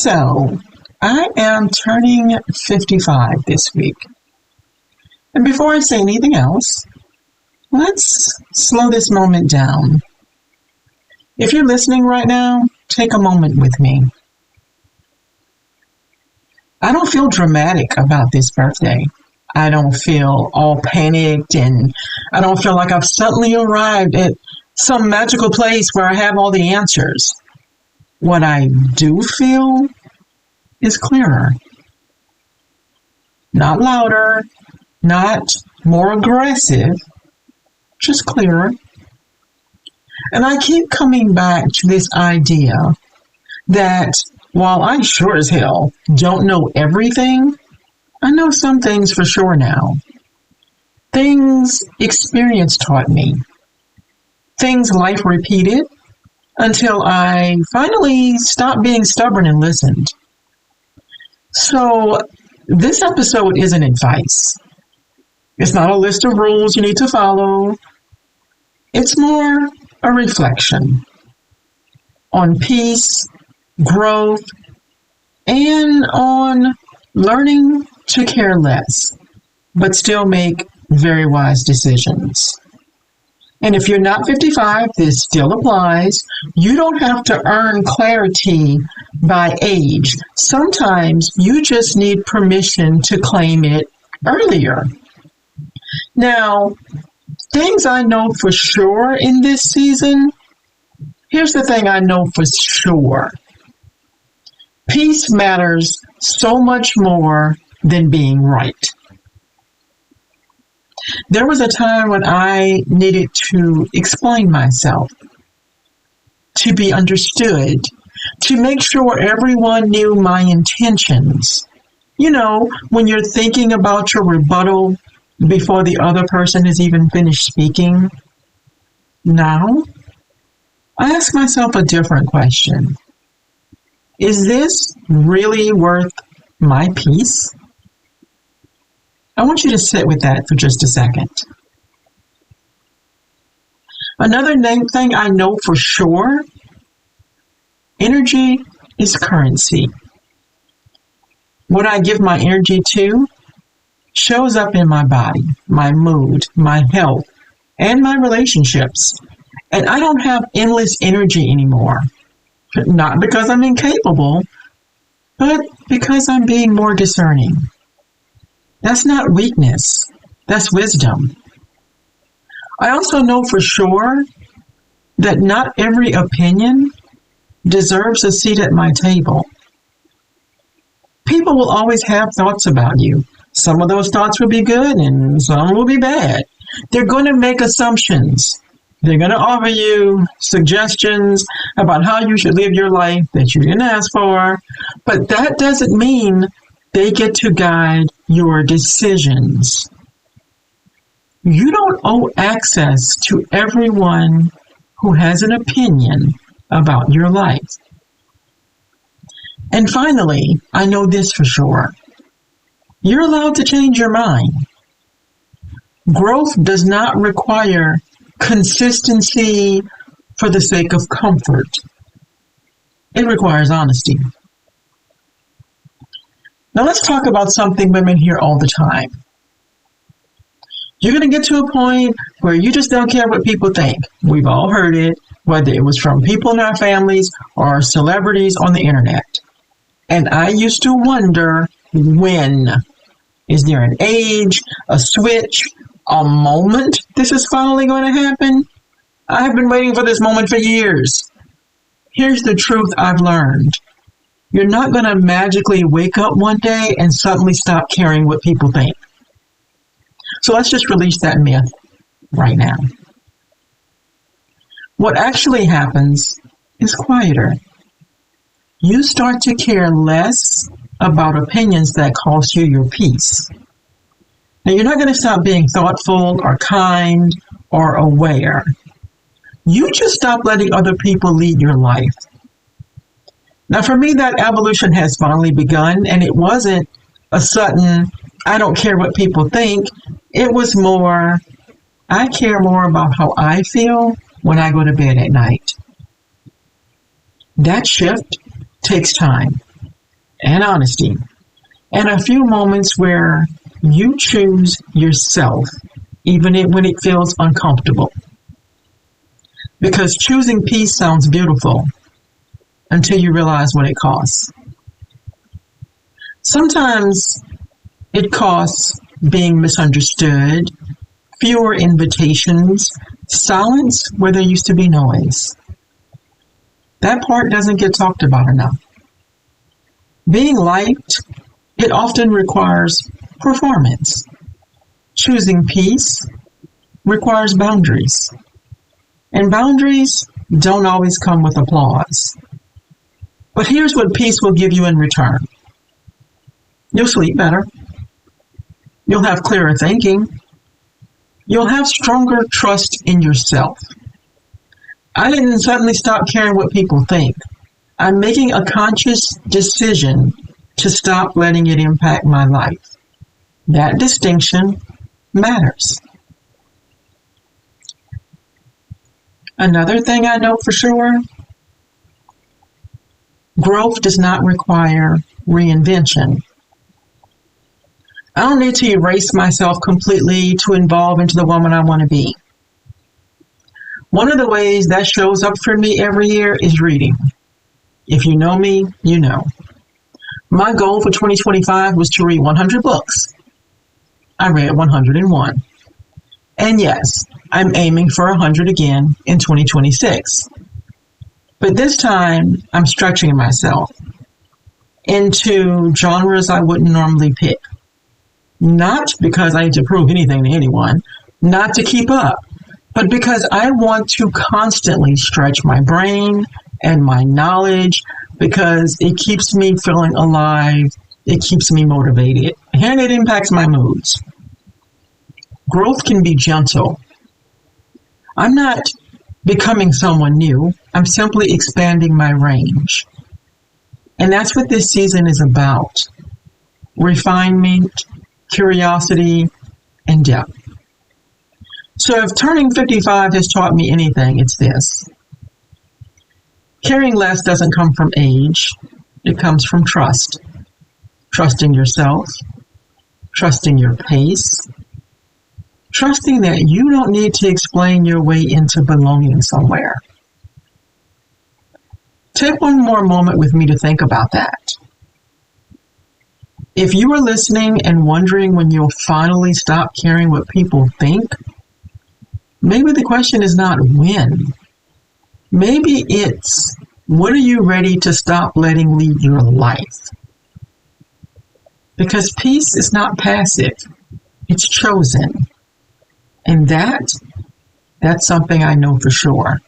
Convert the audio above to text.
So, I am turning 55 this week. And before I say anything else, let's slow this moment down. If you're listening right now, take a moment with me. I don't feel dramatic about this birthday. I don't feel all panicked, and I don't feel like I've suddenly arrived at some magical place where I have all the answers. What I do feel is clearer. Not louder, not more aggressive, just clearer. And I keep coming back to this idea that while I sure as hell don't know everything, I know some things for sure now. Things experience taught me. Things life repeated until I finally stopped being stubborn and listened. So this episode isn't advice. It's not a list of rules you need to follow. It's more a reflection on peace, growth, and on learning to care less, but still make very wise decisions. And if you're not 55, this still applies. You don't have to earn clarity by age. Sometimes you just need permission to claim it earlier. Now, things I know for sure in this season, here's the thing I know for sure. Peace matters so much more than being right. There was a time when I needed to explain myself, to be understood, to make sure everyone knew my intentions. You know, when you're thinking about your rebuttal before the other person has even finished speaking. Now, I ask myself a different question. Is this really worth my peace? I want you to sit with that for just a second. Another thing I know for sure, energy is currency. What I give my energy to shows up in my body, my mood, my health, and my relationships. And I don't have endless energy anymore. Not because I'm incapable, but because I'm being more discerning. That's not weakness. That's wisdom. I also know for sure that not every opinion deserves a seat at my table. People will always have thoughts about you. Some of those thoughts will be good and some will be bad. They're going to make assumptions. They're going to offer you suggestions about how you should live your life that you didn't ask for. But that doesn't mean they get to guide your decisions. You don't owe access to everyone who has an opinion about your life. And finally, I know this for sure. You're allowed to change your mind. Growth does not require consistency for the sake of comfort. It requires honesty. Now let's talk about something women hear all the time. You're going to get to a point where you just don't care what people think. We've all heard it, whether it was from people in our families or celebrities on the internet. And I used to wonder when. Is there an age, a switch, a moment this is finally going to happen? I've been waiting for this moment for years. Here's the truth I've learned. You're not going to magically wake up one day and suddenly stop caring what people think. So let's just release that myth right now. What actually happens is quieter. You start to care less about opinions that cost you your peace. Now, you're not going to stop being thoughtful or kind or aware. You just stop letting other people lead your life. Now, for me, that evolution has finally begun, and it wasn't a sudden, I don't care what people think. It was more, I care more about how I feel when I go to bed at night. That shift takes time. and honesty, and a few moments where you choose yourself, even when it feels uncomfortable. Because choosing peace sounds beautiful until you realize what it costs. Sometimes it costs being misunderstood, fewer invitations, silence where there used to be noise. That part doesn't get talked about enough. Being liked, it often requires performance. Choosing peace requires boundaries. And boundaries don't always come with applause. But here's what peace will give you in return. You'll sleep better. You'll have clearer thinking. You'll have stronger trust in yourself. I didn't suddenly stop caring what people think. I'm making a conscious decision to stop letting it impact my life. That distinction matters. Another thing I know for sure, growth does not require reinvention. I don't need to erase myself completely to evolve into the woman I want to be. One of the ways that shows up for me every year is reading. If you know me, you know. My goal for 2025 was to read 100 books. I read 101. And yes, I'm aiming for 100 again in 2026. But this time, I'm stretching myself into genres I wouldn't normally pick. Not because I need to prove anything to anyone, not to keep up, but because I want to constantly stretch my brain and my knowledge because it keeps me feeling alive, it keeps me motivated, and it impacts my moods. Growth can be gentle. I'm not becoming someone new, I'm simply expanding my range. And that's what this season is about. Refinement, curiosity, and depth. So if turning 55 has taught me anything, it's this. Caring less doesn't come from age. It comes from trust. Trusting yourself. Trusting your pace. Trusting that you don't need to explain your way into belonging somewhere. Take one more moment with me to think about that. If you are listening and wondering when you'll finally stop caring what people think, maybe the question is not when. Maybe it's, when are you ready to stop letting lead your life? Because peace is not passive. It's chosen. And that's something I know for sure.